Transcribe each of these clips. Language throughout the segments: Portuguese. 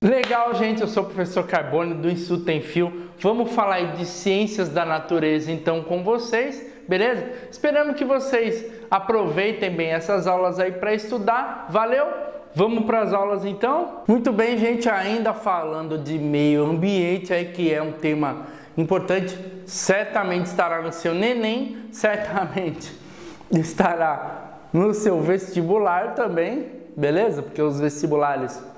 Legal, gente, eu sou o professor Carbone do Instituto Tem Fio. Vamos falar aí de ciências da natureza então com vocês, beleza? Esperamos que vocês aproveitem bem essas aulas aí para estudar. Valeu? Vamos para as aulas então? Muito bem, gente, ainda falando de meio ambiente aí, que é um tema importante, certamente estará no seu Enem, certamente estará no seu vestibular também, beleza? Porque os vestibulares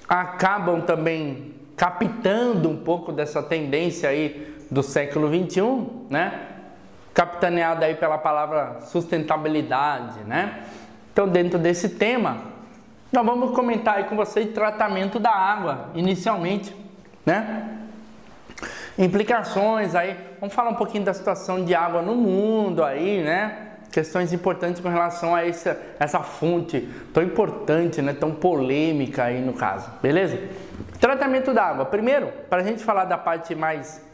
acabam também captando um pouco dessa tendência aí do século XXI, né? Capitaneada aí pela palavra sustentabilidade, né? Então, dentro desse tema, nós vamos comentar aí com vocês tratamento da água, inicialmente, né? Implicações aí, vamos falar um pouquinho da situação de água no mundo aí, né? Questões importantes com relação a essa fonte tão importante, né? Tão polêmica aí no caso, beleza? Tratamento da água. Primeiro, para a gente falar da parte mais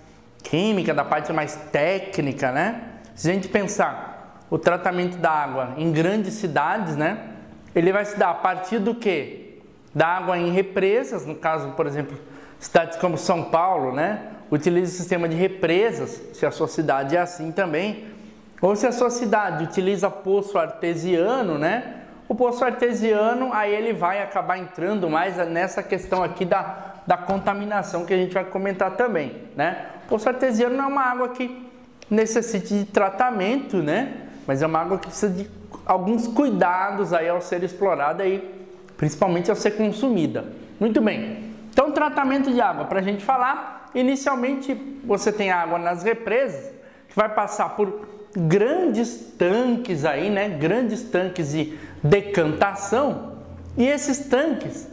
química, da parte mais técnica, né? Se a gente pensar o tratamento da água em grandes cidades, né? Ele vai se dar a partir do quê? Da água em represas, no caso, por exemplo, cidades como São Paulo, né? Utiliza o sistema de represas, se a sua cidade é assim também. Ou se a sua cidade utiliza poço artesiano, né? O poço artesiano, aí ele vai acabar entrando mais nessa questão aqui da contaminação que a gente vai comentar também, né? O poço artesiano não é uma água que necessite de tratamento, né? Mas é uma água que precisa de alguns cuidados aí ao ser explorada e principalmente ao ser consumida. Muito bem. Então, tratamento de água, para a gente falar, inicialmente você tem água nas represas, que vai passar por grandes tanques aí, né? Grandes tanques de decantação. E esses tanques,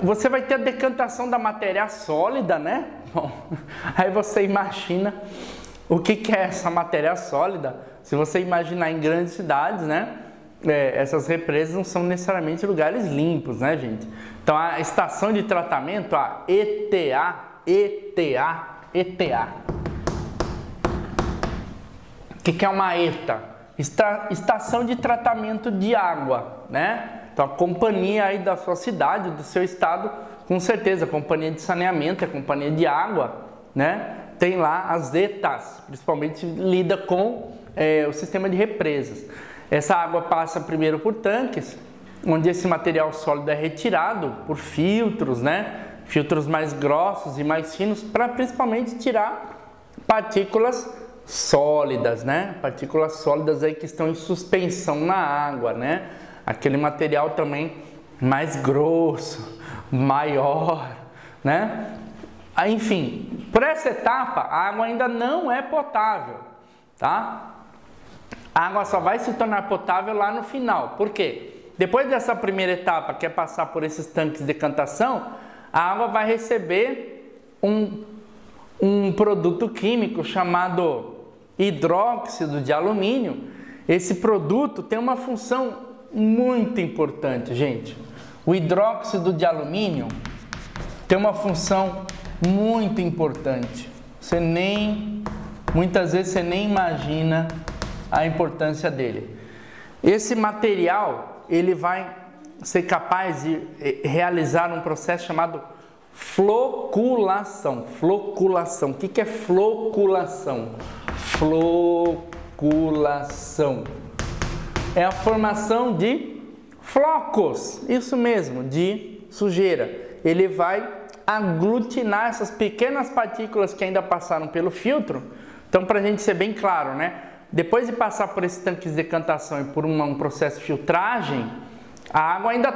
você vai ter a decantação da matéria sólida, né? Bom, aí você imagina o que é essa matéria sólida. Se você imaginar em grandes cidades, né? Essas represas não são necessariamente lugares limpos, né, gente? Então, a estação de tratamento, a ETA. O que é uma ETA? Estação de tratamento de água, né? Então, a companhia aí da sua cidade, do seu estado, com certeza, a companhia de saneamento, a companhia de água, né? Tem lá as ETAs, principalmente lida com o sistema de represas. Essa água passa primeiro por tanques, onde esse material sólido é retirado por filtros, né? Filtros mais grossos e mais finos, para principalmente tirar partículas sólidas, né? Partículas sólidas aí que estão em suspensão na água, né? Aquele material também mais grosso, maior, né? Enfim, por essa etapa, a água ainda não é potável, tá? A água só vai se tornar potável lá no final. Por quê? Depois dessa primeira etapa, que é passar por esses tanques de decantação, a água vai receber um produto químico chamado hidróxido de alumínio. Esse produto tem uma função muito importante, gente. O hidróxido de alumínio tem uma função muito importante. Muitas vezes você nem imagina a importância dele. Esse material, ele vai ser capaz de realizar um processo chamado floculação. Floculação. O que é floculação? Floculação é a formação de flocos, isso mesmo, de sujeira. Ele vai aglutinar essas pequenas partículas que ainda passaram pelo filtro. Então, para a gente ser bem claro, né? Depois de passar por esses tanques de decantação e por um processo de filtragem, a água ainda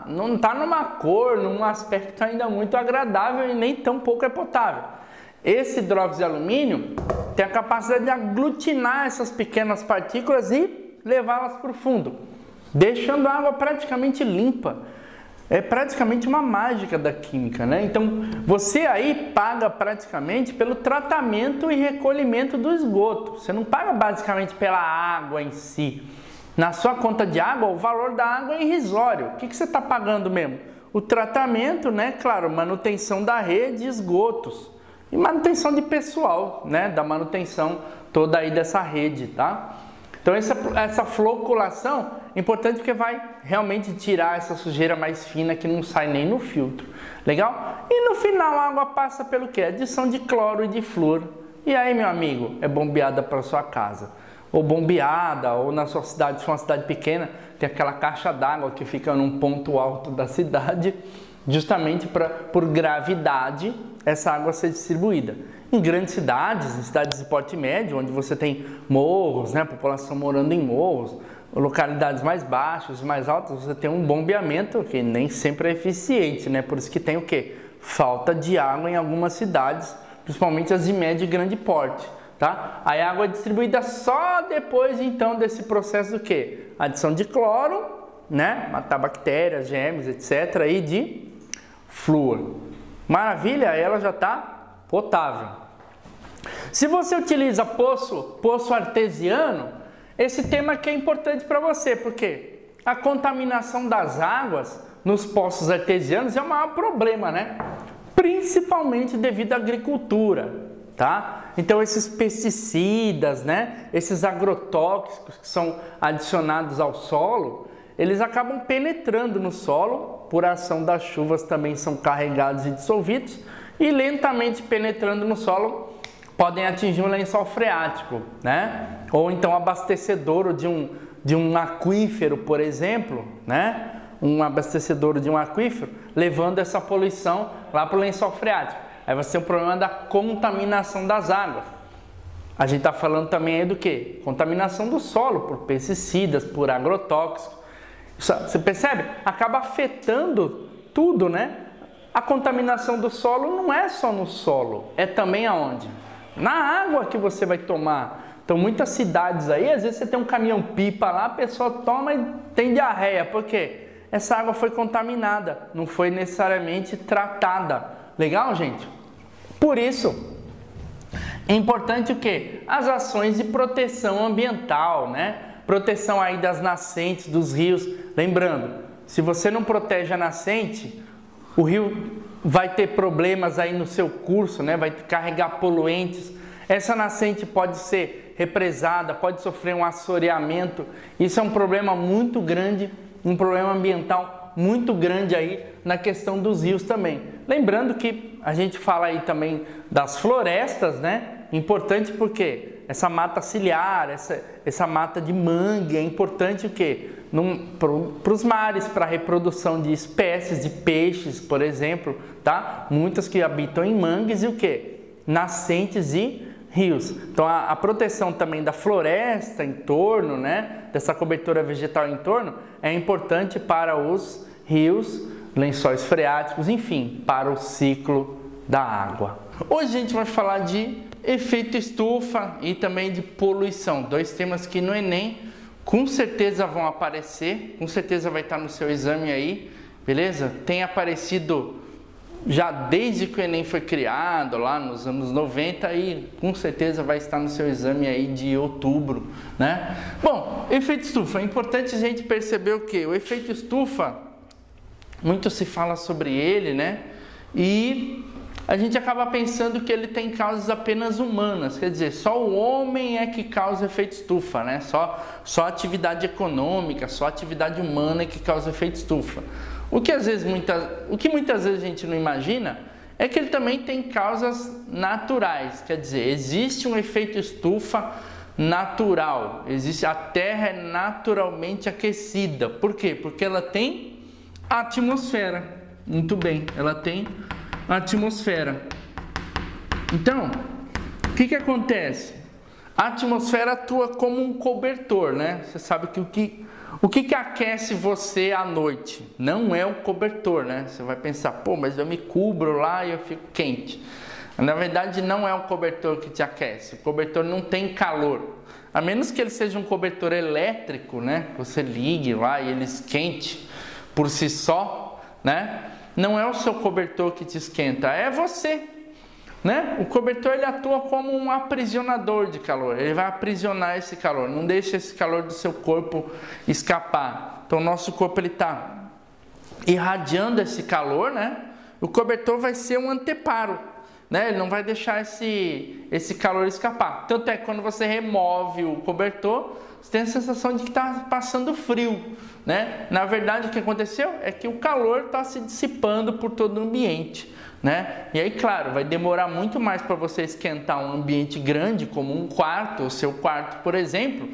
não está numa cor, num aspecto ainda muito agradável e nem tão pouco é potável. Esse hidróxido de alumínio tem a capacidade de aglutinar essas pequenas partículas e levá-las para o fundo, deixando a água praticamente limpa. É praticamente uma mágica da química, né? Então, você aí paga praticamente pelo tratamento e recolhimento do esgoto. Você não paga basicamente pela água em si. Na sua conta de água, o valor da água é irrisório. O que você está pagando mesmo? O tratamento, né? Claro, manutenção da rede, esgotos. E manutenção de pessoal, né? Da manutenção toda aí dessa rede, tá? Então essa floculação é importante porque vai realmente tirar essa sujeira mais fina que não sai nem no filtro. Legal? E no final a água passa pelo quê? Adição de cloro e de flúor. E aí, meu amigo, é bombeada para sua casa. Ou bombeada, ou na sua cidade, se for uma cidade pequena, tem aquela caixa d'água que fica num ponto alto da cidade, justamente por gravidade, essa água ser distribuída. Em grandes cidades, em cidades de porte médio, onde você tem morros, né, população morando em morros, localidades mais baixas e mais altas, você tem um bombeamento que nem sempre é eficiente, né? Por isso que tem o quê? Falta de água em algumas cidades, principalmente as de médio e grande porte, tá? Aí a água é distribuída só depois, então, desse processo do quê? Adição de cloro, né? Matar bactérias, germes, etc. E de flúor. Maravilha, ela já está potável. Se você utiliza poço artesiano, esse tema aqui é importante para você, porque a contaminação das águas nos poços artesianos é o maior problema, né? Principalmente devido à agricultura, tá? Então esses pesticidas, né? Esses agrotóxicos que são adicionados ao solo, eles acabam penetrando no solo, por ação das chuvas também são carregados e dissolvidos, e lentamente penetrando no solo, podem atingir um lençol freático, né? Ou então abastecedouro de um aquífero, por exemplo, né? Um abastecedouro de um aquífero, levando essa poluição lá para o lençol freático. Aí você tem o problema da contaminação das águas. A gente está falando também aí do quê? Contaminação do solo por pesticidas, por agrotóxicos. Você percebe? Acaba afetando tudo, né? A contaminação do solo não é só no solo, é também aonde? Na água que você vai tomar. Então muitas cidades aí, às vezes você tem um caminhão-pipa lá, a pessoa toma e tem diarreia. Por quê? Essa água foi contaminada, não foi necessariamente tratada. Legal, gente? Por isso, é importante o quê? As ações de proteção ambiental, né? Proteção aí das nascentes, dos rios. Lembrando, se você não protege a nascente, o rio vai ter problemas aí no seu curso, né? Vai carregar poluentes. Essa nascente pode ser represada, pode sofrer um assoreamento. Isso é um problema muito grande, um problema ambiental muito grande aí na questão dos rios também. Lembrando que a gente fala aí também das florestas, né? Importante porque essa mata ciliar, essa mata de mangue é importante o quê? Para os mares, para a reprodução de espécies de peixes, por exemplo, tá? Muitas que habitam em mangues e o quê? Nascentes e rios. Então a proteção também da floresta em torno, né? Dessa cobertura vegetal em torno é importante para os rios, lençóis freáticos, enfim, para o ciclo da água. Hoje a gente vai falar de efeito estufa e também de poluição, dois temas que no Enem com certeza vão aparecer, com certeza vai estar no seu exame aí, beleza? Tem aparecido já desde que o Enem foi criado, lá nos anos 90, e com certeza vai estar no seu exame aí de outubro, né? Bom, efeito estufa, é importante a gente perceber o que? O efeito estufa, muito se fala sobre ele, né? E a gente acaba pensando que ele tem causas apenas humanas, quer dizer, só o homem é que causa efeito estufa, né? Só atividade econômica, só atividade humana é que causa efeito estufa. O que muitas vezes a gente não imagina é que ele também tem causas naturais, quer dizer, existe um efeito estufa natural, a Terra é naturalmente aquecida. Por quê? Porque ela tem atmosfera. Muito bem, ela tem atmosfera. Então, o que acontece? A atmosfera atua como um cobertor, né? Você sabe que o que aquece você à noite? Não é o cobertor, né? Você vai pensar, pô, mas eu me cubro lá e eu fico quente. Na verdade, não é o cobertor que te aquece. O cobertor não tem calor. A menos que ele seja um cobertor elétrico, né? Você ligue lá e ele esquente por si só, né? Não é o seu cobertor que te esquenta, é você, né? O cobertor ele atua como um aprisionador de calor, ele vai aprisionar esse calor, não deixa esse calor do seu corpo escapar. Então o nosso corpo ele está irradiando esse calor, né? O cobertor vai ser um anteparo. né? Ele não vai deixar esse calor escapar. Tanto é que quando você remove o cobertor, você tem a sensação de que está passando frio, né? Na verdade, o que aconteceu é que o calor está se dissipando por todo o ambiente, né? E aí, claro, vai demorar muito mais para você esquentar um ambiente grande, como um quarto, o seu quarto, por exemplo,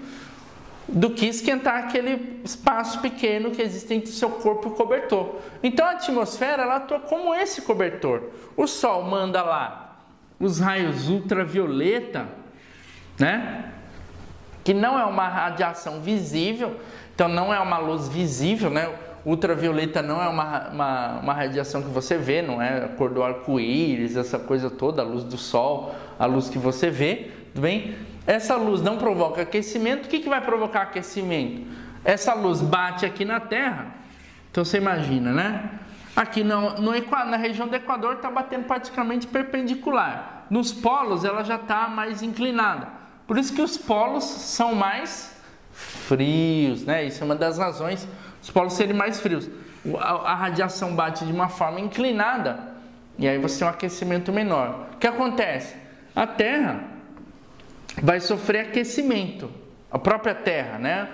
do que esquentar aquele espaço pequeno que existe entre o seu corpo e o cobertor. Então a atmosfera, ela atua como esse cobertor. O Sol manda lá os raios ultravioleta, né? Que não é uma radiação visível, então não é uma luz visível, né? Ultravioleta não é uma radiação que você vê, não é a cor do arco-íris, essa coisa toda, a luz do Sol, a luz que você vê, tudo bem? Essa luz não provoca aquecimento. O que vai provocar aquecimento? Essa luz bate aqui na Terra. Então você imagina, né? Aqui na região do Equador está batendo praticamente perpendicular. Nos polos ela já está mais inclinada. Por isso que os polos são mais frios, né? Isso é uma das razões dos polos serem mais frios. A radiação bate de uma forma inclinada e aí você tem um aquecimento menor. O que acontece? A Terra vai sofrer aquecimento, a própria Terra, né?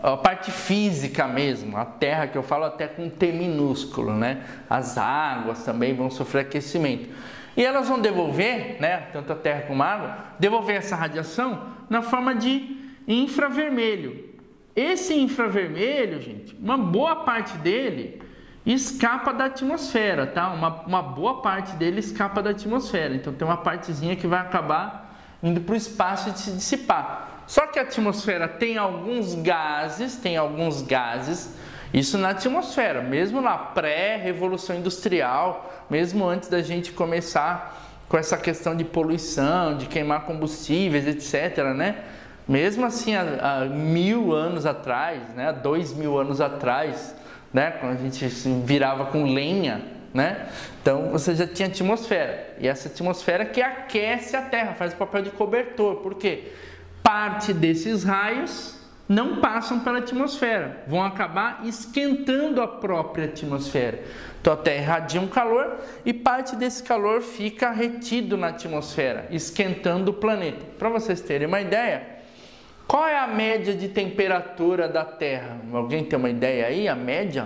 A parte física mesmo, a Terra, que eu falo até com T minúsculo, né? As águas também vão sofrer aquecimento. E elas vão devolver, né? Tanto a Terra como a água, devolver essa radiação na forma de infravermelho. Esse infravermelho, gente, uma boa parte dele escapa da atmosfera, tá? Uma boa parte dele escapa da atmosfera. Então tem uma partezinha que vai acabar indo para o espaço e se dissipar. Só que a atmosfera tem alguns gases, isso na atmosfera, mesmo na pré-revolução industrial, mesmo antes da gente começar com essa questão de poluição, de queimar combustíveis, etc., né? Mesmo assim, há 1000 anos atrás, né? 2000 anos atrás, né? Quando a gente se virava com lenha, né? Então você já tinha atmosfera, e essa atmosfera que aquece a Terra, faz o papel de cobertor. Por quê? Parte desses raios não passam pela atmosfera, vão acabar esquentando a própria atmosfera. Então a Terra irradia um calor e parte desse calor fica retido na atmosfera, esquentando o planeta. Para vocês terem uma ideia, qual é a média de temperatura da Terra? Alguém tem uma ideia aí? A média?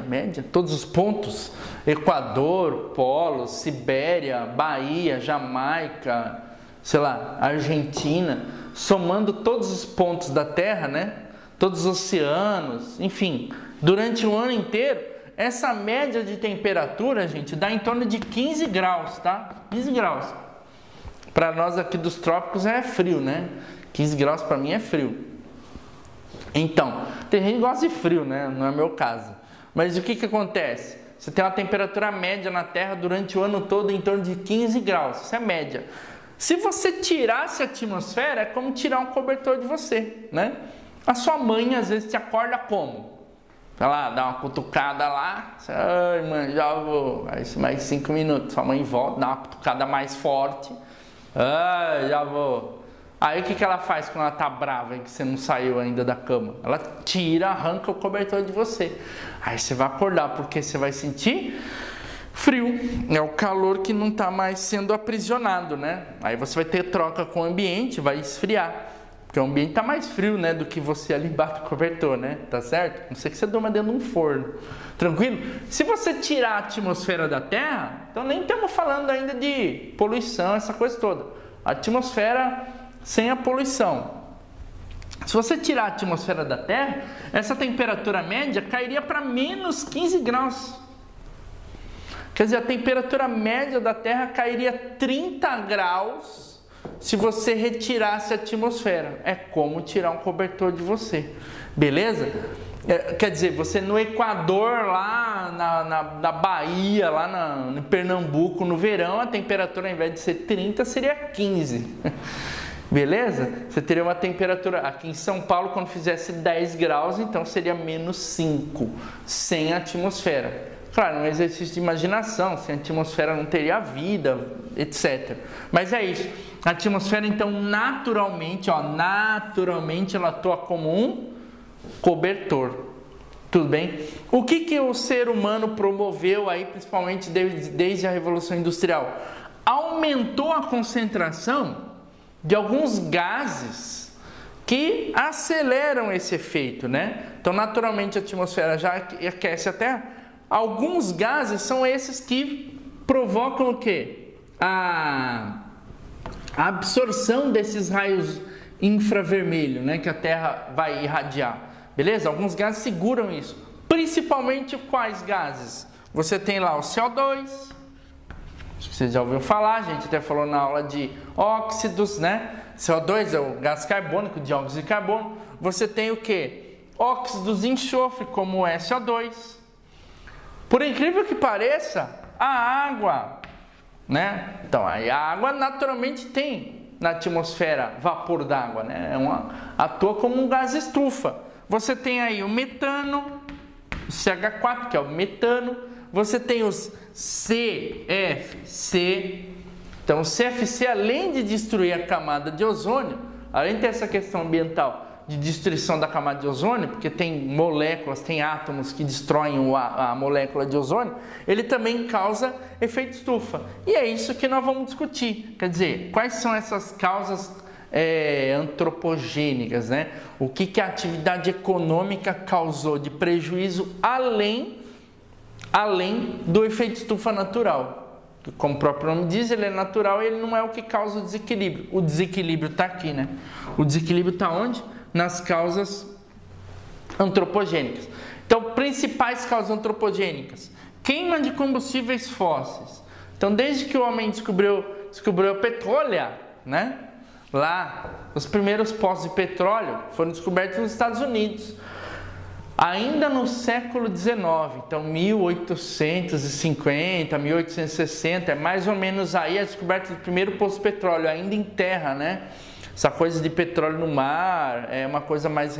Todos os pontos? Equador, Polo, Sibéria, Bahia, Jamaica, sei lá, Argentina, somando todos os pontos da Terra, né? Todos os oceanos, enfim, durante o ano inteiro, essa média de temperatura, gente, dá em torno de 15 graus, tá? 15 graus. Para nós aqui dos trópicos é frio, né? 15 graus para mim é frio. Então, tem gente que gosta de frio, né? Não é meu caso. Mas o que acontece? Você tem uma temperatura média na Terra durante o ano todo em torno de 15 graus. Isso é média. Se você tirasse a atmosfera, é como tirar um cobertor de você, né? A sua mãe às vezes te acorda como? Vai lá, dá uma cutucada lá. Você, ai, mãe, já vou. Aí mais 5 minutos. Sua mãe volta, dá uma cutucada mais forte. Ai, já vou. Aí o que ela faz quando ela tá brava e que você não saiu ainda da cama? Ela tira, arranca o cobertor de você. Aí você vai acordar, porque você vai sentir frio. É o calor que não está mais sendo aprisionado, né? Aí você vai ter troca com o ambiente, vai esfriar. Porque o ambiente está mais frio, né, do que você ali embaixo do cobertor, né? Tá certo? Não sei que você durma dentro de um forno. Tranquilo? Se você tirar a atmosfera da Terra, então nem estamos falando ainda de poluição, essa coisa toda. A atmosfera sem a poluição. Se você tirar a atmosfera da Terra, essa temperatura média cairia para menos 15 graus. Quer dizer, a temperatura média da Terra cairia 30 graus se você retirasse a atmosfera. É como tirar um cobertor de você. Beleza? Quer dizer, você no Equador, lá na Bahia, lá em Pernambuco, no verão, a temperatura ao invés de ser 30, seria 15. Beleza? Você teria uma temperatura aqui em São Paulo, quando fizesse 10 graus, então seria menos 5, sem atmosfera. Claro, um exercício de imaginação, sem atmosfera não teria vida, etc. Mas é isso. A atmosfera, então, naturalmente ela atua como um cobertor. Tudo bem? O que o ser humano promoveu aí, principalmente desde a Revolução Industrial? Aumentou a concentração de alguns gases que aceleram esse efeito, né? Então, naturalmente, a atmosfera já aquece a Terra. Alguns gases são esses que provocam o quê? A absorção desses raios infravermelhos, né? Que a Terra vai irradiar. Beleza? Alguns gases seguram isso. Principalmente quais gases? Você tem lá o CO2. Acho que você já ouviu falar, a gente até falou na aula de óxidos, né? CO2 é o gás carbônico, dióxido de carbono. Você tem o quê? Óxidos de enxofre, como o SO2. Por incrível que pareça, a água, né? Então, a água naturalmente tem na atmosfera vapor d'água, né? Atua como um gás estufa. Você tem aí o metano, o CH4, que é o metano. Você tem os CFC. Então, o CFC, além de destruir a camada de ozônio, além de ter essa questão ambiental de destruição da camada de ozônio, porque tem moléculas, tem átomos que destroem a molécula de ozônio, ele também causa efeito estufa. E é isso que nós vamos discutir. Quer dizer, quais são essas causas antropogênicas, né? O que a atividade econômica causou de prejuízo além do efeito estufa natural. Como o próprio nome diz, ele é natural e ele não é o que causa o desequilíbrio. O desequilíbrio está aqui, né? O desequilíbrio está onde? Nas causas antropogênicas. Então, principais causas antropogênicas: queima de combustíveis fósseis. Então, desde que o homem descobriu o petróleo, né? Lá, os primeiros poços de petróleo foram descobertos nos Estados Unidos, ainda no século XIX, então 1850, 1860, é mais ou menos aí a descoberta do primeiro poço de petróleo, ainda em terra, né? Essa coisa de petróleo no mar é uma coisa mais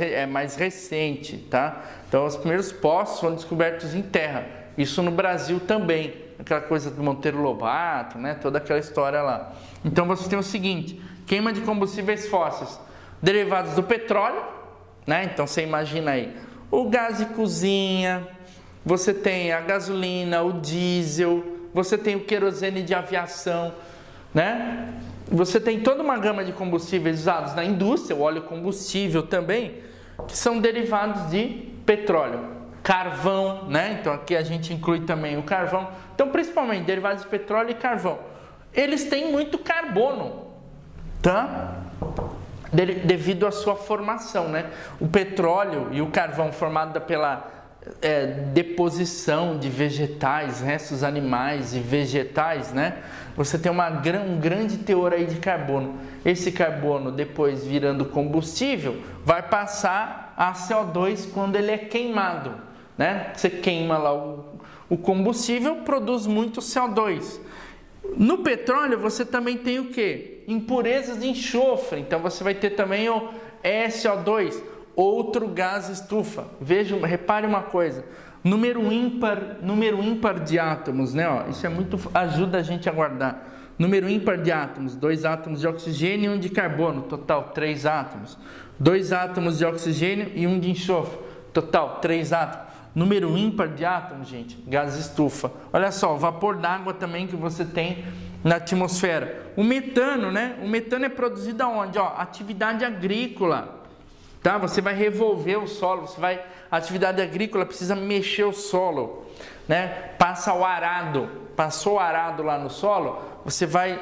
recente, tá? Então, os primeiros poços foram descobertos em terra, isso no Brasil também, aquela coisa do Monteiro Lobato, né? Toda aquela história lá. Então, você tem o seguinte: queima de combustíveis fósseis derivados do petróleo, né? Então você imagina aí o gás de cozinha, você tem a gasolina, o diesel, você tem o querosene de aviação, né? Você tem toda uma gama de combustíveis usados na indústria, o óleo combustível também, que são derivados de petróleo. Carvão, né? Então aqui a gente inclui também o carvão. Então, principalmente derivados de petróleo e carvão. Eles têm muito carbono, tá? Devido à sua formação, né? O petróleo e o carvão formado pela deposição de vegetais, restos animais e vegetais, né? Você tem um grande teor aí de carbono. Esse carbono, depois virando combustível, vai passar a CO2 quando ele é queimado, né? Você queima lá o combustível, produz muito CO2. No petróleo você também tem o que? Impurezas de enxofre. Então você vai ter também o SO2, outro gás estufa. Repare uma coisa: número ímpar de átomos, né? Isso ajuda a gente a guardar. Número ímpar de átomos: 2 átomos de oxigênio e 1 de carbono, total 3 átomos. 2 átomos de oxigênio e 1 de enxofre, total 3 átomos. Número ímpar de átomos, gente, gás estufa. Olha só, o vapor d'água também que você tem na atmosfera. O metano, né? O metano é produzido aonde? Atividade agrícola, tá? Você vai revolver o solo, a atividade agrícola precisa mexer o solo, né? Passou o arado lá no solo, você vai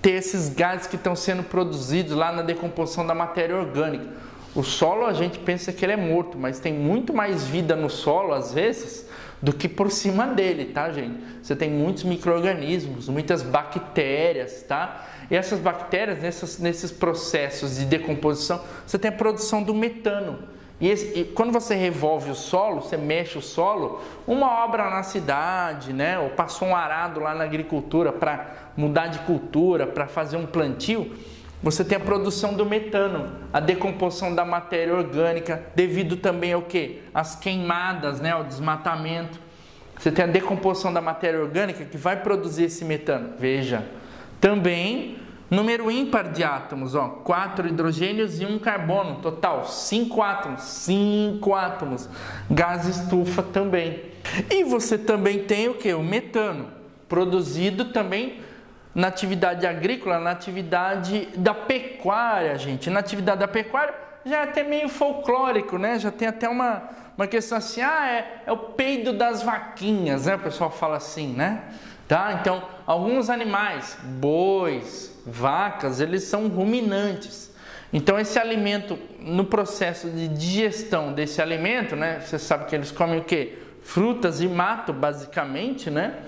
ter esses gases que estão sendo produzidos lá na decomposição da matéria orgânica. O solo, a gente pensa que ele é morto, mas tem muito mais vida no solo, às vezes, do que por cima dele, tá, gente? Você tem muitos micro-organismos, muitas bactérias, tá? E essas bactérias, nesses processos de decomposição, você tem a produção do metano. E quando você revolve o solo, você mexe o solo, uma obra na cidade, né? Ou passou um arado lá na agricultura para mudar de cultura, para fazer um plantio, você tem a produção do metano, a decomposição da matéria orgânica, devido também ao quê? As queimadas, né? O desmatamento. Você tem a decomposição da matéria orgânica que vai produzir esse metano. Veja, também Número ímpar de átomos, ó, 4 hidrogênios e 1 carbono, total 5 átomos, 5 átomos. Gás estufa também. E você também tem o que? O metano, produzido também na atividade agrícola, na atividade da pecuária, gente. Na atividade da pecuária já é até meio folclórico, né? Já tem até uma questão assim, é o peido das vaquinhas, né? O pessoal fala assim, né? Tá? Então, alguns animais, bois, vacas, eles são ruminantes. Então, esse alimento, no processo de digestão desse alimento, né? Você sabe que eles comem o quê? Frutas e mato, basicamente, né?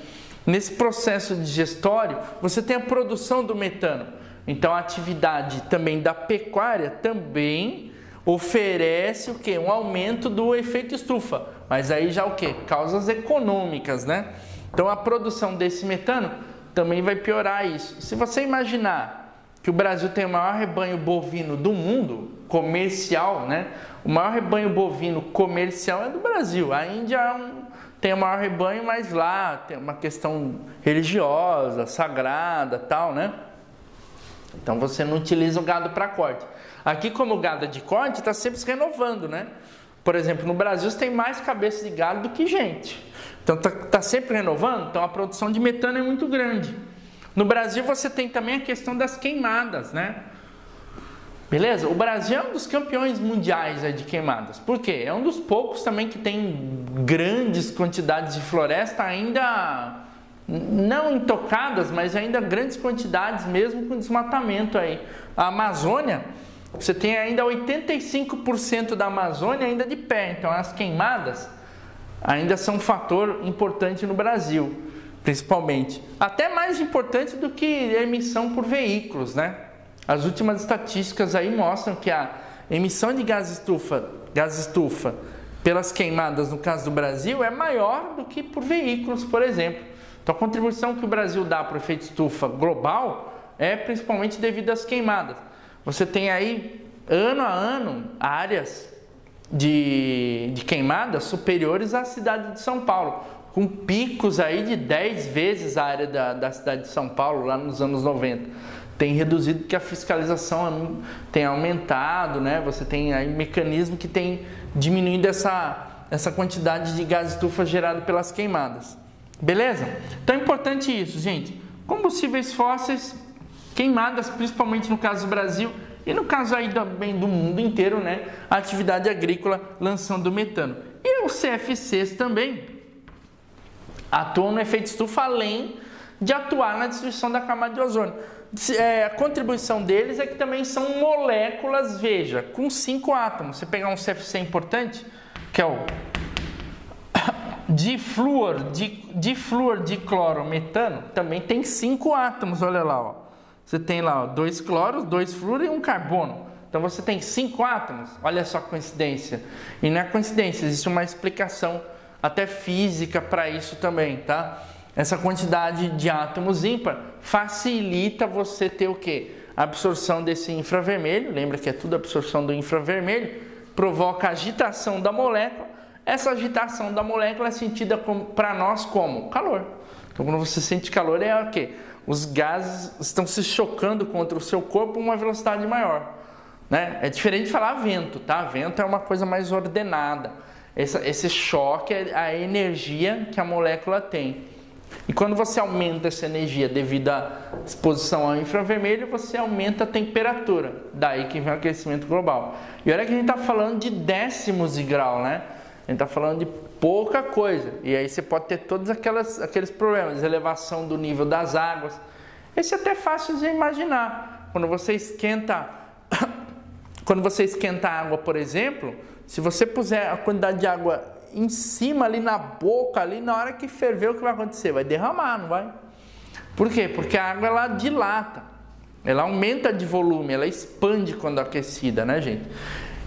Nesse processo digestório, você tem a produção do metano. Então, a atividade também da pecuária também oferece o quê? Um aumento do efeito estufa. Mas aí já o quê? Causas econômicas, né? Então, a produção desse metano também vai piorar isso. Se você imaginar que o Brasil tem o maior rebanho bovino do mundo, comercial, né? O maior rebanho bovino comercial é do Brasil. A Índia tem o maior rebanho, mas lá tem uma questão religiosa, sagrada, tal, né? Então você não utiliza o gado para corte. Aqui, como o gado é de corte, está sempre se renovando, né? Por exemplo, no Brasil você tem mais cabeças de gado do que gente. Então está sempre renovando, então a produção de metano é muito grande. No Brasil você tem também a questão das queimadas, né? Beleza? O Brasil é um dos campeões mundiais de queimadas. Por quê? É um dos poucos também que tem grandes quantidades de floresta ainda não intocadas, mas ainda grandes quantidades mesmo com desmatamento aí. A Amazônia, você tem ainda 85% da Amazônia ainda de pé. Então as queimadas ainda são um fator importante no Brasil, principalmente. Até mais importante do que a emissão por veículos, né? As últimas estatísticas aí mostram que a emissão de gás estufa pelas queimadas, no caso do Brasil, é maior do que por veículos, por exemplo. Então a contribuição que o Brasil dá para o efeito estufa global é principalmente devido às queimadas. Você tem aí, ano a ano, áreas de queimadas superiores à cidade de São Paulo, com picos aí de 10 vezes a área da cidade de São Paulo, lá nos anos 90. Tem reduzido porque a fiscalização tem aumentado, né? Você tem aí um mecanismo que tem diminuído essa quantidade de gás estufa gerado pelas queimadas. Beleza? Então é importante isso, gente. Combustíveis fósseis, queimadas, principalmente no caso do Brasil e no caso aí também do mundo inteiro, né? A atividade agrícola lançando metano. E os CFCs também atuam no efeito estufa, além de atuar na destruição da camada de ozônio. A contribuição deles é que também são moléculas, veja, com 5 átomos. Você pegar um CFC importante, que é o difluor de clorometano, também tem 5 átomos, olha lá, ó. Você tem lá 2 cloros, 2 fluoro e 1 carbono. Então você tem 5 átomos, olha só a coincidência. E não é coincidência, existe uma explicação até física para isso também, tá? Essa quantidade de átomos ímpar facilita você ter o quê? A absorção desse infravermelho, lembra que é tudo absorção do infravermelho, provoca agitação da molécula. Essa agitação da molécula é sentida para nós como? Calor. Então quando você sente calor é o quê? Os gases estão se chocando contra o seu corpo a uma velocidade maior, né? É diferente de falar vento, tá? Vento é uma coisa mais ordenada. Esse choque é a energia que a molécula tem. E quando você aumenta essa energia devido à exposição ao infravermelho, você aumenta a temperatura. Daí que vem o aquecimento global. E olha que a gente está falando de décimos de grau, né? A gente está falando de pouca coisa. E aí você pode ter todos aqueles problemas. Elevação do nível das águas. Esse é até fácil de imaginar. Quando você esquenta a água, por exemplo, se você puser a quantidade de água em cima, ali na boca, ali na hora que ferver, o que vai acontecer? Vai derramar, não vai? Por quê? Porque a água, ela dilata, ela aumenta de volume, ela expande quando aquecida, né, gente?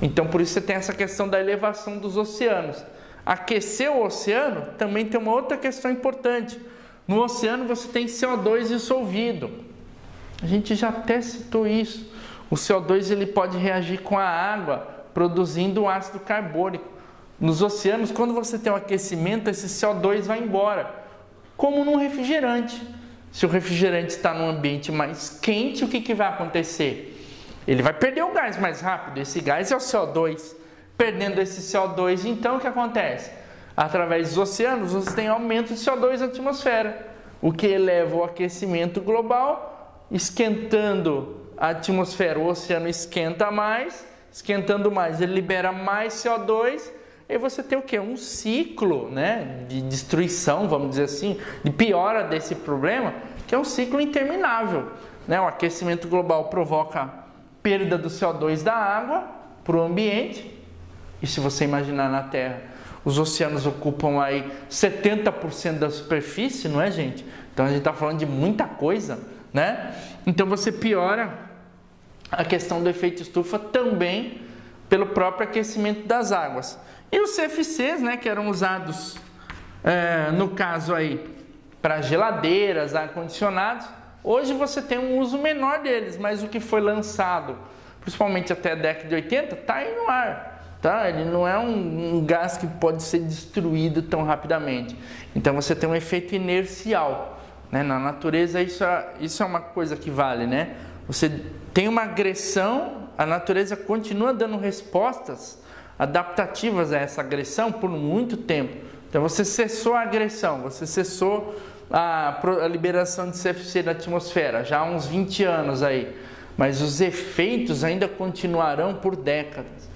Então, por isso você tem essa questão da elevação dos oceanos. Aquecer o oceano também tem uma outra questão importante. No oceano você tem CO2 dissolvido. A gente já até citou isso. O CO2 ele pode reagir com a água, produzindo um ácido carbônico. Nos oceanos, quando você tem um aquecimento, esse CO2 vai embora, como num refrigerante. Se o refrigerante está num ambiente mais quente, o que vai acontecer? Ele vai perder o gás mais rápido. Esse gás é o CO2. Perdendo esse CO2, então o que acontece? Através dos oceanos, você tem aumento de CO2 na atmosfera, o que eleva o aquecimento global, esquentando a atmosfera, o oceano esquenta mais, esquentando mais, ele libera mais CO2, e você tem o quê? Um ciclo, né, de destruição, vamos dizer assim, de piora desse problema, que é um ciclo interminável, né? O aquecimento global provoca perda do CO2 da água para o ambiente, e se você imaginar na Terra, os oceanos ocupam aí 70% da superfície, não é, gente? Então a gente está falando de muita coisa, né? Então você piora a questão do efeito estufa também pelo próprio aquecimento das águas. E os CFCs, né, que eram usados, no caso aí, para geladeiras, ar-condicionados, hoje você tem um uso menor deles, mas o que foi lançado, principalmente até a década de 80, está aí no ar. Tá? Ele não é um gás que pode ser destruído tão rapidamente. Então você tem um efeito inercial, né? Na natureza isso é uma coisa que vale, né? Você tem uma agressão, a natureza continua dando respostas adaptativas a essa agressão por muito tempo. Então você cessou a agressão, você cessou a liberação de CFC da atmosfera já há uns 20 anos aí, mas os efeitos ainda continuarão por décadas.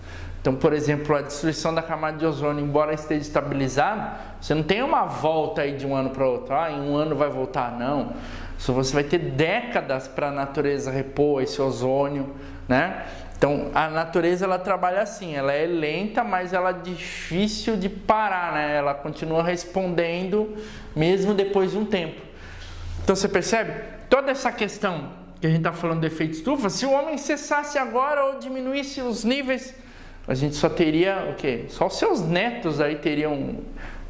Então, por exemplo, a destruição da camada de ozônio, embora esteja estabilizada, você não tem uma volta aí de um ano para outro. Em um ano vai voltar, não. Você vai ter décadas para a natureza repor esse ozônio, né? Então, a natureza ela trabalha assim, ela é lenta, mas ela é difícil de parar, né? Ela continua respondendo mesmo depois de um tempo. Então, você percebe? Toda essa questão que a gente está falando do efeito estufa, se o homem cessasse agora ou diminuísse os níveis, a gente só teria o quê? Só os seus netos aí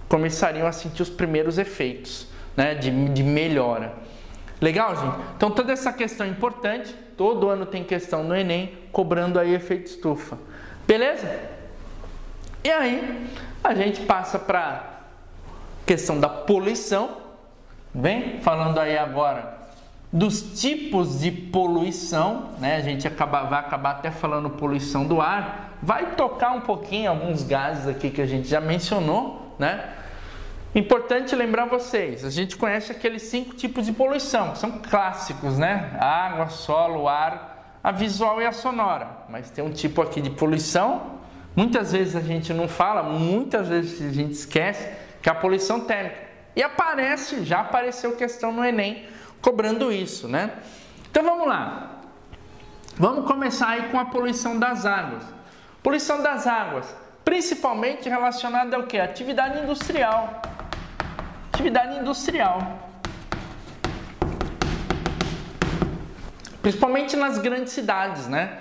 começariam a sentir os primeiros efeitos, né, de melhora. Legal, gente? Então toda essa questão é importante. Todo ano tem questão no Enem cobrando aí efeito estufa. Beleza? E aí a gente passa para a questão da poluição. Bem, falando aí agora dos tipos de poluição, né? A gente vai acabar até falando poluição do ar, vai tocar um pouquinho alguns gases aqui que a gente já mencionou, né? Importante lembrar vocês, a gente conhece aqueles 5 tipos de poluição, que são clássicos, né? A água, solo, ar, a visual e a sonora. Mas tem um tipo aqui de poluição, muitas vezes a gente não fala, muitas vezes a gente esquece, que é a poluição térmica. E já apareceu questão no Enem, cobrando isso, né? Então vamos lá. Vamos começar aí com a poluição das águas. Poluição das águas, principalmente relacionada ao quê? Atividade industrial. Atividade industrial. Principalmente nas grandes cidades, né?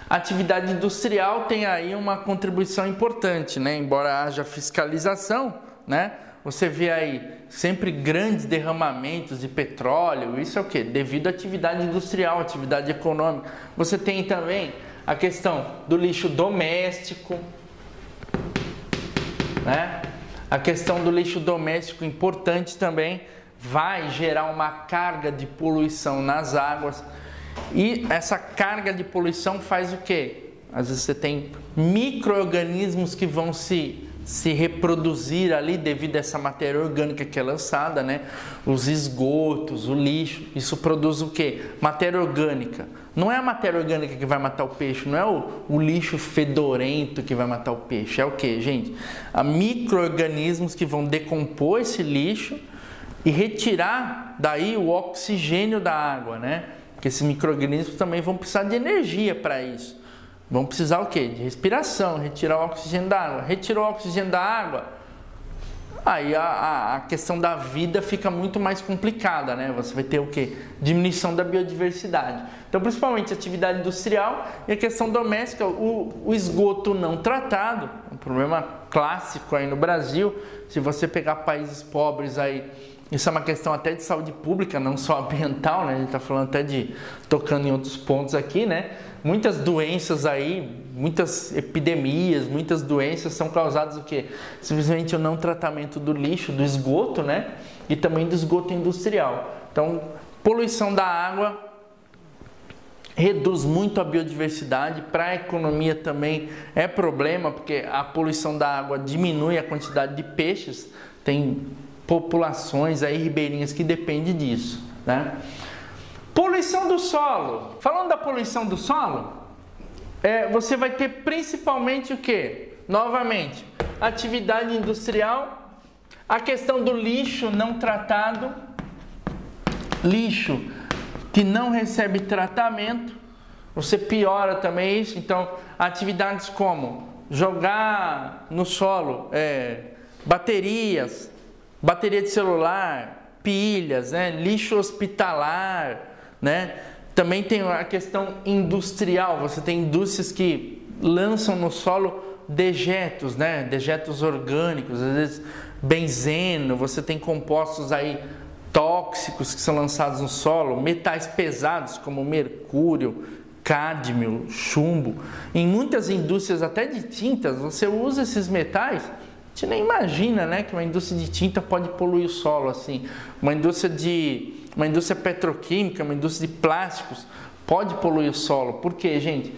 A atividade industrial tem aí uma contribuição importante, né? Embora haja fiscalização, né? Você vê aí sempre grandes derramamentos de petróleo, isso é o quê? Devido à atividade industrial, atividade econômica. Você tem também a questão do lixo doméstico, né? A questão do lixo doméstico importante também, vai gerar uma carga de poluição nas águas. E essa carga de poluição faz o quê? Às vezes você tem micro-organismos que vão se reproduzir ali devido a essa matéria orgânica que é lançada, né? Os esgotos, o lixo, isso produz o quê? Matéria orgânica. Não é a matéria orgânica que vai matar o peixe, não é o lixo fedorento que vai matar o peixe, é o quê, gente? Há micro-organismos que vão decompor esse lixo e retirar daí o oxigênio da água, né? Porque esses micro-organismos também vão precisar de energia para isso. Vão precisar o quê? De respiração, retirar o oxigênio da água. Retirou o oxigênio da água, aí a questão da vida fica muito mais complicada, né? Você vai ter o quê? Diminuição da biodiversidade. Então, principalmente a atividade industrial e a questão doméstica, o esgoto não tratado, um problema clássico aí no Brasil. Se você pegar países pobres aí, isso é uma questão até de saúde pública, não só ambiental, né? A gente está falando até tocando em outros pontos aqui, né? Muitas doenças aí, muitas epidemias, muitas doenças são causadas o quê? Simplesmente o não tratamento do lixo, do esgoto, né? E também do esgoto industrial. Então, poluição da água reduz muito a biodiversidade. Para a economia também é problema, porque a poluição da água diminui a quantidade de peixes. Tem populações aí ribeirinhas que dependem disso, né? Poluição do solo. Falando da poluição do solo, você vai ter principalmente o quê? Novamente, atividade industrial, a questão do lixo não tratado, lixo que não recebe tratamento, você piora também isso. Então, atividades como jogar no solo bateria de celular, pilhas, né? Lixo hospitalar, né? Também tem a questão industrial, você tem indústrias que lançam no solo dejetos, né? Dejetos orgânicos, às vezes benzeno, você tem compostos aí tóxicos que são lançados no solo, metais pesados como mercúrio, cádmio, chumbo. Em muitas indústrias até de tintas, você usa esses metais, a gente nem imagina, né, que uma indústria de tinta pode poluir o solo assim. Uma indústria petroquímica, uma indústria de plásticos pode poluir o solo. Por quê, gente?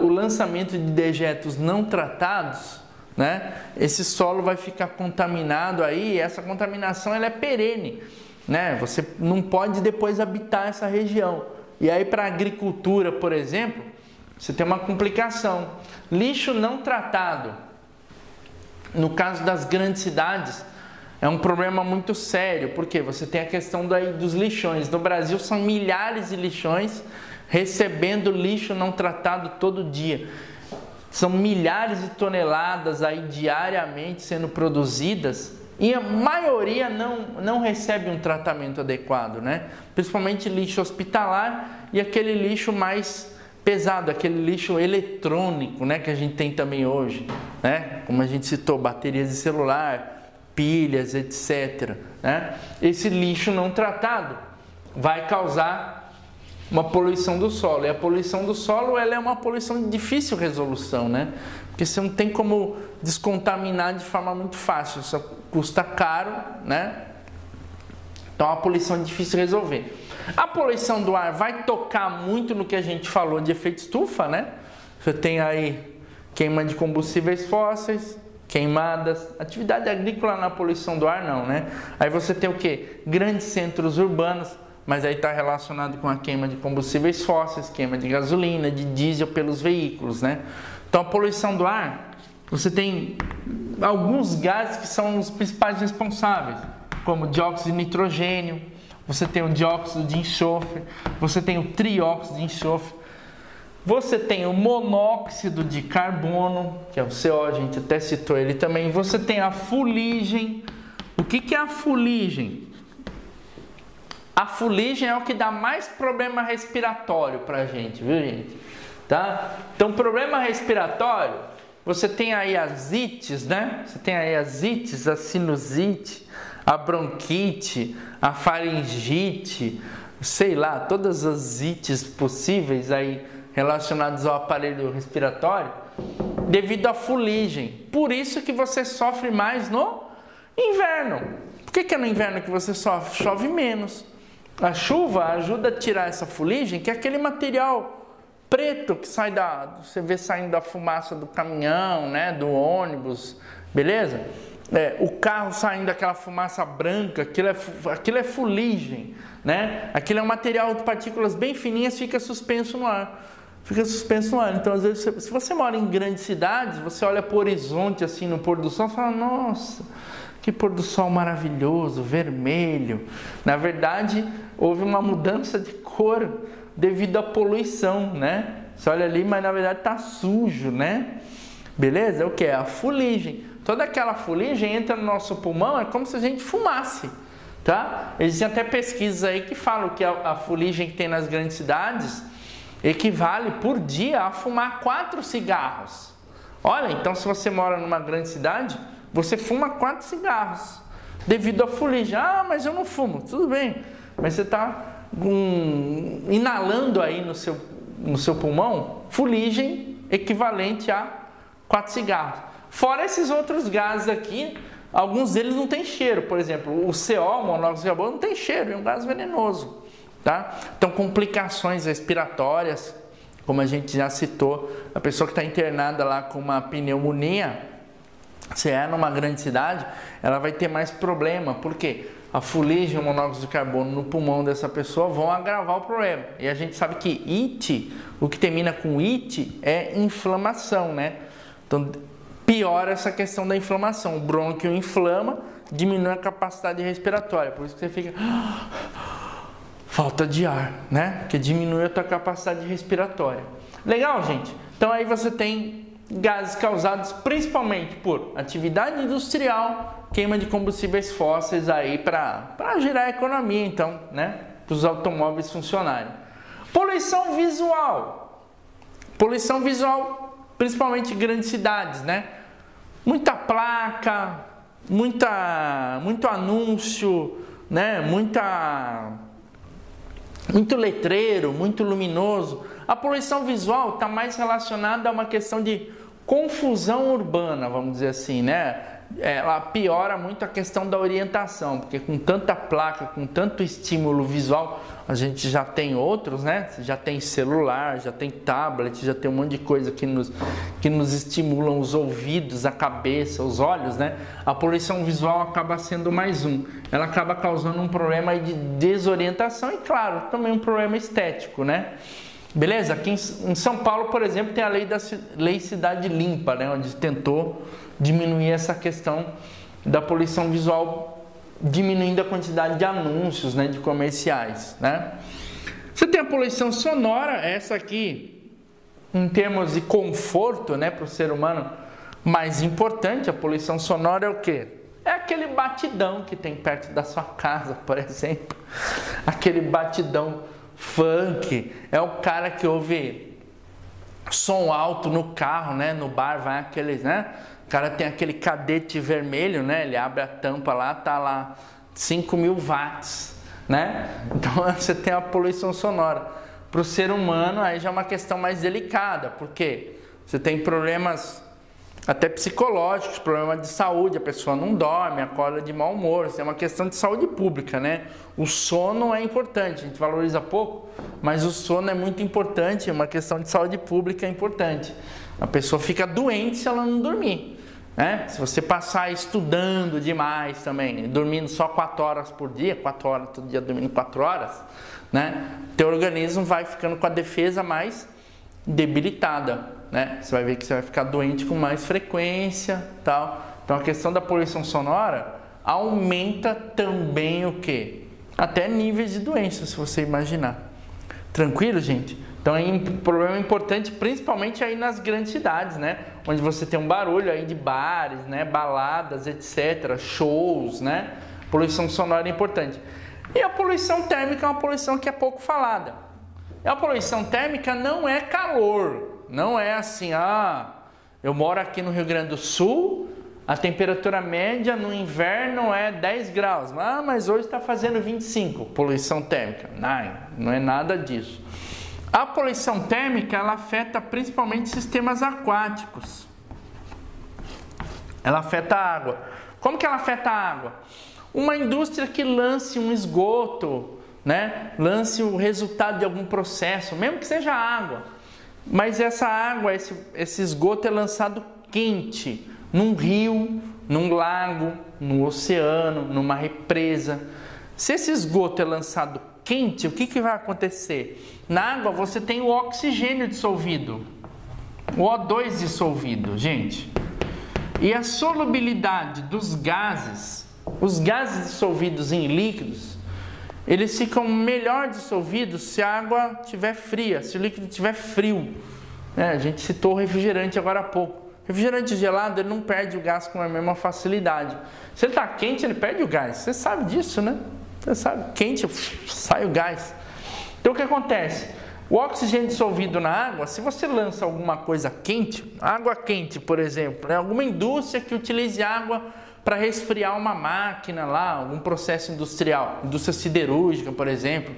O lançamento de dejetos não tratados, né, esse solo vai ficar contaminado aí, e essa contaminação ela é perene, né? Você não pode depois habitar essa região. E aí para a agricultura, por exemplo, você tem uma complicação. Lixo não tratado, no caso das grandes cidades, é um problema muito sério, porque você tem a questão dos lixões. No Brasil são milhares de lixões recebendo lixo não tratado todo dia. São milhares de toneladas aí diariamente sendo produzidas, e a maioria não recebe um tratamento adequado, né? Principalmente lixo hospitalar e aquele lixo mais pesado, aquele lixo eletrônico, né? Que a gente tem também hoje, né? Como a gente citou, baterias de celular, pilhas, etc, né? Esse lixo não tratado vai causar uma poluição do solo. E a poluição do solo ela é uma poluição de difícil resolução, né? Porque você não tem como descontaminar de forma muito fácil, isso custa caro, né? Então a poluição é difícil de resolver. A poluição do ar vai tocar muito no que a gente falou de efeito estufa, né? Você tem aí queima de combustíveis fósseis, queimadas, atividade agrícola na poluição do ar não, né? Aí você tem o quê? Grandes centros urbanos, mas aí está relacionado com a queima de combustíveis fósseis, queima de gasolina, de diesel pelos veículos, né? Então a poluição do ar, você tem alguns gases que são os principais responsáveis, como dióxido de nitrogênio, você tem o dióxido de enxofre, você tem o trióxido de enxofre, você tem o monóxido de carbono, que é o CO, a gente até citou ele também, você tem a fuligem. O que é a fuligem? A fuligem é o que dá mais problema respiratório pra gente, viu, gente? Tá? Então, problema respiratório, você tem aí as ites, né? Você tem aí as ites, a sinusite, a bronquite, a faringite, sei lá, todas as ites possíveis aí relacionadas ao aparelho respiratório, devido à fuligem. Por isso que você sofre mais no inverno. Por que é no inverno que você sofre? Chove menos. A chuva ajuda a tirar essa fuligem, que é aquele material preto que sai você vê saindo da fumaça do caminhão, né, do ônibus, beleza? O carro saindo daquela fumaça branca, aquilo é fuligem, né? Aquilo é um material de partículas bem fininhas, fica suspenso no ar. Então, às vezes, se você mora em grandes cidades, você olha para o horizonte assim no pôr do sol e fala, nossa, que pôr do sol maravilhoso, vermelho. Na verdade, houve uma mudança de cor devido à poluição, né? Você olha ali, mas na verdade está sujo, né? Beleza? É o que? A fuligem. Toda aquela fuligem entra no nosso pulmão, é como se a gente fumasse, tá? Existem até pesquisas aí que falam que a fuligem que tem nas grandes cidades equivale por dia a fumar 4 cigarros. Olha, então se você mora numa grande cidade, você fuma 4 cigarros devido à fuligem. Ah, mas eu não fumo. Tudo bem, mas você está inalando aí no seu pulmão fuligem equivalente a 4 cigarros. Fora esses outros gases aqui, Alguns deles não tem cheiro, por exemplo, o CO, o monóxido de carbono, não tem cheiro, é um gás venenoso, tá? Então, complicações respiratórias, como a gente já citou, a pessoa que está internada lá com uma pneumonia, se é numa grande cidade, ela vai ter mais problema, porque a fuligem e o monóxido de carbono no pulmão dessa pessoa vão agravar o problema. E a gente sabe que IT, o que termina com IT é inflamação, né? Então, piora essa questão da inflamação. O brônquio inflama, diminui a capacidade respiratória, por isso que você fica... falta de ar, né? Porque diminui a tua capacidade respiratória. Legal, gente? Então aí você tem gases causados principalmente por atividade industrial, queima de combustíveis fósseis aí para gerar economia, então, né? Para os automóveis funcionarem. Poluição visual. Poluição visual, principalmente em grandes cidades, né? Muita placa, muito anúncio, né? Muito letreiro, muito luminoso. A poluição visual está mais relacionada a uma questão de confusão urbana, vamos dizer assim, né? Ela piora muito a questão da orientação, porque com tanta placa, com tanto estímulo visual, a gente já tem outros, né? Já tem celular, já tem tablet, já tem um monte de coisa que nos estimulam os ouvidos, a cabeça, os olhos, né? A poluição visual acaba sendo mais um. Ela acaba causando um problema de desorientação e, claro, também um problema estético, né? Beleza? Aqui em São Paulo, por exemplo, tem a lei Cidade Limpa, né? Onde tentou diminuir essa questão da poluição visual, diminuindo a quantidade de anúncios, né? De comerciais, né? Você tem a poluição sonora, essa aqui, em termos de conforto, né? Para o ser humano, mais importante. A poluição sonora é o quê? É aquele batidão que tem perto da sua casa, por exemplo. Aquele batidão funk, é o cara que ouve som alto no carro, né? No bar vai aqueles, né? O cara tem aquele cadete vermelho, né? Ele abre a tampa lá, tá lá 5.000 watts, né? Então você tem a poluição sonora. Para o ser humano aí já é uma questão mais delicada, porque você tem problemas até psicológicos, problemas de saúde, a pessoa não dorme, acorda de mau humor, isso é uma questão de saúde pública, né? O sono é importante, a gente valoriza pouco, mas o sono é muito importante, é uma questão de saúde pública importante. A pessoa fica doente se ela não dormir, né? Se você passar estudando demais também, dormindo só 4 horas por dia, 4 horas todo dia dormindo 4 horas, né? Teu organismo vai ficando com a defesa mais debilitada, né? Você vai ver que você vai ficar doente com mais frequência, tal. Então a questão da poluição sonora aumenta também o quê? Até níveis de doença, se você imaginar. Tranquilo, gente? Então é um problema importante, principalmente aí nas grandes cidades, né? Onde você tem um barulho aí de bares, né? Baladas, etc., shows, né? Poluição sonora é importante. E a poluição térmica é uma poluição que é pouco falada. E a poluição térmica não é calor. Não é assim, eu moro aqui no Rio Grande do Sul, a temperatura média no inverno é 10 graus. Mas hoje está fazendo 25, poluição térmica. Não é nada disso. A poluição térmica, ela afeta principalmente sistemas aquáticos. Ela afeta a água. Como que ela afeta a água? Uma indústria que lance um esgoto, né? Lance o resultado de algum processo, mesmo que seja água. Mas essa água, esse esgoto é lançado quente, num rio, num lago, no oceano, numa represa. Se esse esgoto é lançado quente, o que vai acontecer? Na água você tem o oxigênio dissolvido, o O2 dissolvido, gente. E a solubilidade dos gases, os gases dissolvidos em líquidos, eles ficam melhor dissolvidos se a água estiver fria, se o líquido estiver frio. A gente citou o refrigerante agora há pouco. Refrigerante gelado, ele não perde o gás com a mesma facilidade. Se ele está quente, ele perde o gás. Você sabe disso, né? Você sabe, quente, sai o gás. Então o que acontece? O oxigênio dissolvido na água, se você lança alguma coisa quente, água quente, por exemplo, né? Alguma indústria que utilize água para resfriar uma máquina lá, algum processo industrial, indústria siderúrgica, por exemplo,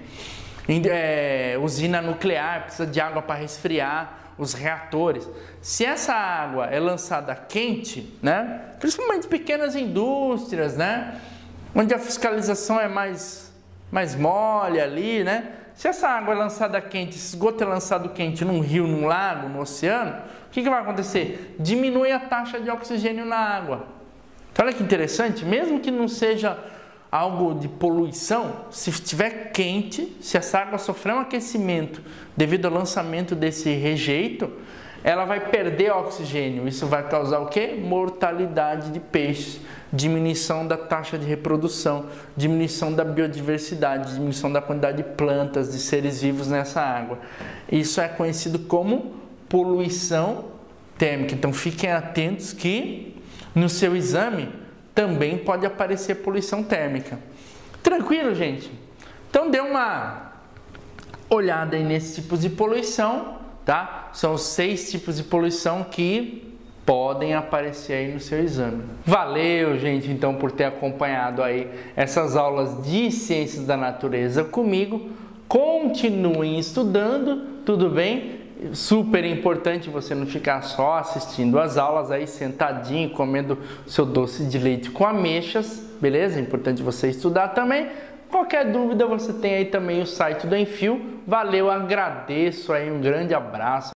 usina nuclear, precisa de água para resfriar, os reatores. Se essa água é lançada quente, né, principalmente pequenas indústrias, né, onde a fiscalização é mais mole ali, né, se essa água é lançada quente, esse esgoto é lançado quente num rio, num lago, no oceano, o que vai acontecer? Diminui a taxa de oxigênio na água. Então, olha que interessante, mesmo que não seja algo de poluição, se estiver quente, se essa água sofrer um aquecimento devido ao lançamento desse rejeito, ela vai perder oxigênio. Isso vai causar o quê? Mortalidade de peixes, diminuição da taxa de reprodução, diminuição da biodiversidade, diminuição da quantidade de plantas, de seres vivos nessa água. Isso é conhecido como poluição térmica. Então fiquem atentos que no seu exame também pode aparecer poluição térmica. Tranquilo, gente? Então dê uma olhada aí nesses tipos de poluição, tá? São 6 tipos de poluição que podem aparecer aí no seu exame. Valeu, gente, então, por ter acompanhado aí essas aulas de ciências da natureza comigo. Continuem estudando, tudo bem? Super importante você não ficar só assistindo as aulas aí sentadinho, comendo seu doce de leite com ameixas, beleza? É importante você estudar também. Qualquer dúvida você tem aí também o site do Enfio. Valeu, agradeço aí, um grande abraço.